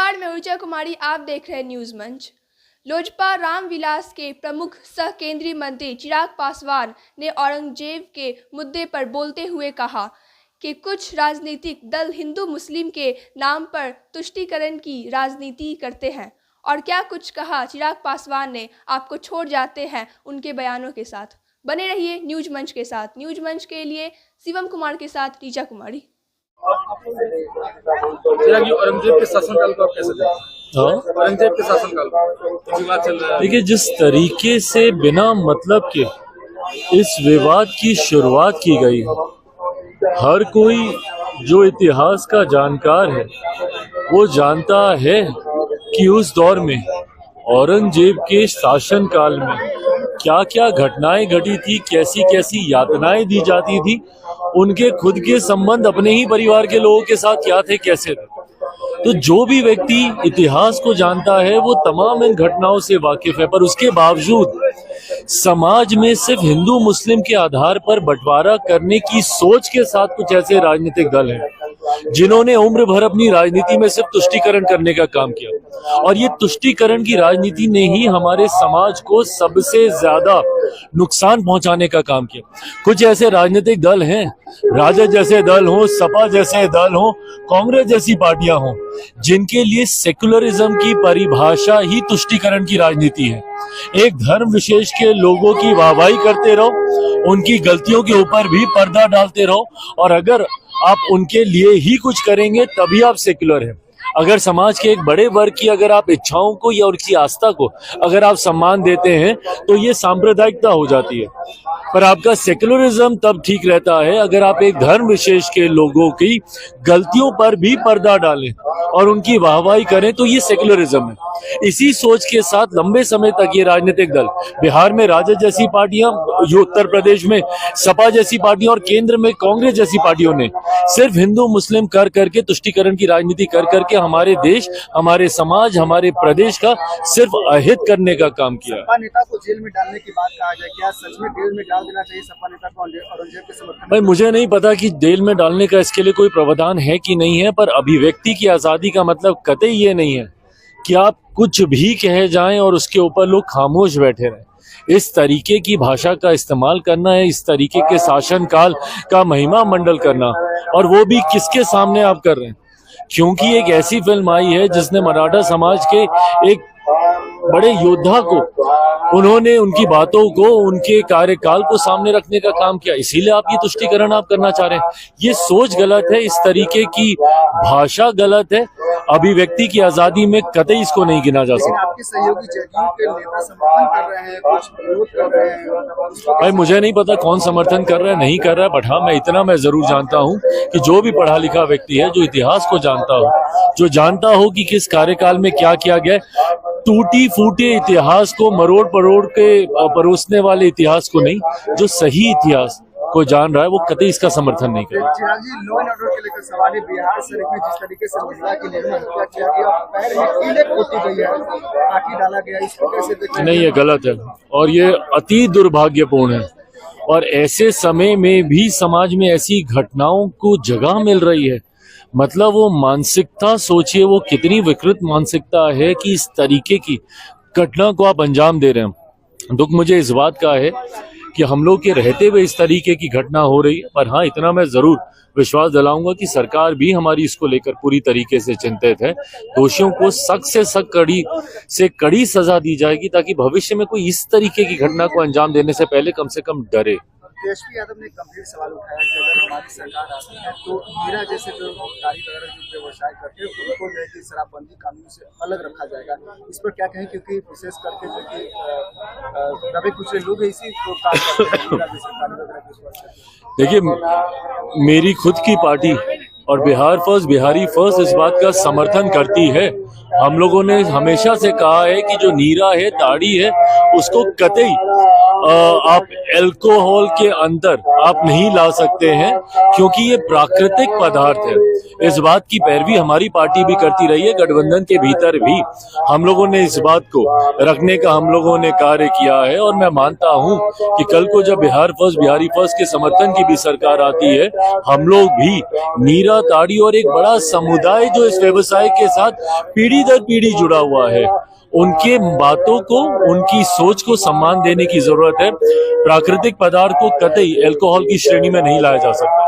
नमस्कार, मैं ऊर्जा कुमारी। आप देख रहे हैं न्यूज मंच। लोजपा रामविलास के प्रमुख सह केंद्रीय मंत्री चिराग पासवान ने औरंगजेब के मुद्दे पर बोलते हुए कहा कि कुछ राजनीतिक दल हिंदू मुस्लिम के नाम पर तुष्टीकरण की राजनीति करते हैं। और क्या कुछ कहा चिराग पासवान ने, आपको छोड़ जाते हैं उनके बयानों के साथ। बने रहिए न्यूज मंच के साथ। न्यूज मंच के लिए शिवम कुमार के साथ ऋचा कुमारी। औरंगजेब के शासनकाल को आप कैसे देखते हैं? औरंगजेब के शासनकाल को विवाद चल रहा है। देखिए, जिस तरीके से बिना मतलब के इस विवाद की शुरुआत की गई है, हर कोई जो इतिहास का जानकार है वो जानता है कि उस दौर में औरंगजेब के शासनकाल में क्या क्या घटनाएं घटी थी, कैसी कैसी यातनाएं दी जाती थी, उनके खुद के संबंध अपने ही परिवार के लोगों के साथ क्या थे, कैसे थे। तो जो भी व्यक्ति इतिहास को जानता है वो तमाम इन घटनाओं से वाकिफ है, पर उसके बावजूद समाज में सिर्फ हिंदू मुस्लिम के आधार पर बंटवारा करने की सोच के साथ कुछ ऐसे राजनीतिक दल हैं जिन्होंने उम्र भर अपनी राजनीति में सिर्फ तुष्टीकरण करने का काम किया। और ये तुष्टीकरण की राजनीति ने ही हमारे समाज को सबसे ज्यादा नुकसान पहुंचाने का काम किया। कुछ ऐसे राजनीतिक दल हैं, राजद जैसे दल हो, सपा जैसे दल हो, कांग्रेस जैसी पार्टियां हो, जिनके लिए सेकुलरिज्म की परिभाषा ही तुष्टीकरण की राजनीति है। एक धर्म विशेष के लोगों की वाहवाही करते रहो, उनकी गलतियों के ऊपर भी पर्दा डालते रहो, और अगर आप उनके लिए ही कुछ करेंगे तभी आप सेक्युलर हैं। अगर समाज के एक बड़े वर्ग की अगर आप इच्छाओं को या उनकी आस्था को अगर आप सम्मान देते हैं तो ये सांप्रदायिकता हो जाती है। पर आपका सेक्युलरिज्म तब ठीक रहता है अगर आप एक धर्म विशेष के लोगों की गलतियों पर भी पर्दा डालें और उनकी वाहवाही करें, तो ये सेक्युलरिज्म है। इसी सोच के साथ लंबे समय तक ये राजनीतिक दल, बिहार में राजद जैसी पार्टियां, उत्तर प्रदेश में सपा जैसी पार्टियां और केंद्र में कांग्रेस जैसी पार्टियों ने सिर्फ हिंदू मुस्लिम कर करके, तुष्टीकरण की राजनीति कर करके हमारे देश, हमारे समाज, हमारे प्रदेश का सिर्फ अहित करने का काम किया। सपा नेता को जेल में डालने की बात कहा जाए, क्या सच में जेल में डाल देना चाहिए सपा नेता को औरंगजेब के समर्थन? भाई, मुझे नहीं पता कि जेल में डालने का इसके लिए कोई प्रावधान है कि नहीं है, पर अभिव्यक्ति की आजादी का मतलब कतई ये नहीं है कि आप कुछ भी कहे जाएं और उसके ऊपर लोग खामोश बैठे रहें। इस तरीके की भाषा का इस्तेमाल करना है, इस तरीके के शासनकाल का महिमा मंडल करना, और वो भी किसके सामने आप कर रहे हैं? क्योंकि एक ऐसी फिल्म आई है जिसने मराठा समाज के एक बड़े योद्धा को, उन्होंने उनकी बातों को, उनके कार्यकाल को सामने रखने का काम किया, इसीलिए आप ये तुष्टीकरण आप करना चाह रहे हैं। ये सोच गलत है, इस तरीके की भाषा गलत है। अभिव्यक्ति की आजादी में कतई इसको नहीं गिना जा सकता। आपके सहयोगी जदयू के नेता समर्थन कर रहे हैं, कुछ विरोध कर रहे हैं। भाई, मुझे नहीं पता कौन समर्थन कर रहा है, नहीं कर रहा है, बट हाँ, मैं इतना मैं जरूर जानता हूँ कि जो भी पढ़ा लिखा व्यक्ति है, जो इतिहास को जानता हो, जो जानता हो कि किस कार्यकाल में क्या किया गया, टूटी फूटे इतिहास को मरोड़ परोड़ के परोसने वाले इतिहास को नहीं, जो सही इतिहास को जान रहा है, वो कतई इसका समर्थन नहीं करेगा। चिराग जी, लॉ एंड ऑर्डर के लेकर सवाल है। बिहार शरीफ में जिस तरीके से महिला की निर्मम हत्या किया गया, पैर में कीले पोती गई है, काटी डाला गया, इसको कैसे देखते हैं? नहीं, ये गलत है और ये अति दुर्भाग्यपूर्ण है। और ऐसे समय में भी समाज में ऐसी घटनाओं को जगह मिल रही है, मतलब वो मानसिकता सोचिए, वो कितनी विकृत मानसिकता है कि इस तरीके की घटना को आप अंजाम दे रहे हैं। दुख मुझे इस बात का है कि हम लोग के रहते हुए इस तरीके की घटना हो रही है, पर हाँ, इतना मैं जरूर विश्वास दिलाऊंगा कि सरकार भी हमारी इसको लेकर पूरी तरीके से चिंतित है। दोषियों को सख्त से सख्त, कड़ी से कड़ी सजा दी जाएगी ताकि भविष्य में कोई इस तरीके की घटना को अंजाम देने से पहले कम से कम डरे। तेजस्वी यादव ने गंभीर सवाल उठाया कि अगर हमारी सरकार आती है तो मीरा जैसे जो गाड़ी वगैरह जो व्यवसाय करते हैं उनको जो है कि शराबबंदी कानून से अलग रखा जाएगा। इस पर क्या कहें, क्योंकि विशेष करके जो कि दबे कुचले लोग इसी को काम करते हैं, मीरा जैसे गाड़ी वगैरह। देखिए, मेरी खुद की पार्टी और बिहार फर्स्ट, बिहारी फर्स्ट इस बात का समर्थन करती है। हम लोगों ने हमेशा से कहा है कि जो नीरा है, ताड़ी है, उसको कतई आप अल्कोहल के अंदर आप नहीं ला सकते हैं, क्योंकि ये प्राकृतिक पदार्थ है। इस बात की पैरवी हमारी पार्टी भी करती रही है। गठबंधन के भीतर भी हम लोगों ने इस बात को रखने का हम लोगों ने कार्य किया है और मैं मानता हूं कि कल को जब बिहार फर्स्ट, बिहारी फर्स्ट के समर्थन की भी सरकार आती है, हम लोग भी नीरा ताड़ी और एक बड़ा समुदाय जो इस व्यवसाय के साथ पीढ़ी दर पीढ़ी जुड़ा हुआ है, उनके बातों को, उनकी सोच को सम्मान देने की जरूरत है। प्राकृतिक पदार्थ को कतई अल्कोहल की श्रेणी में नहीं लाया जा सकता।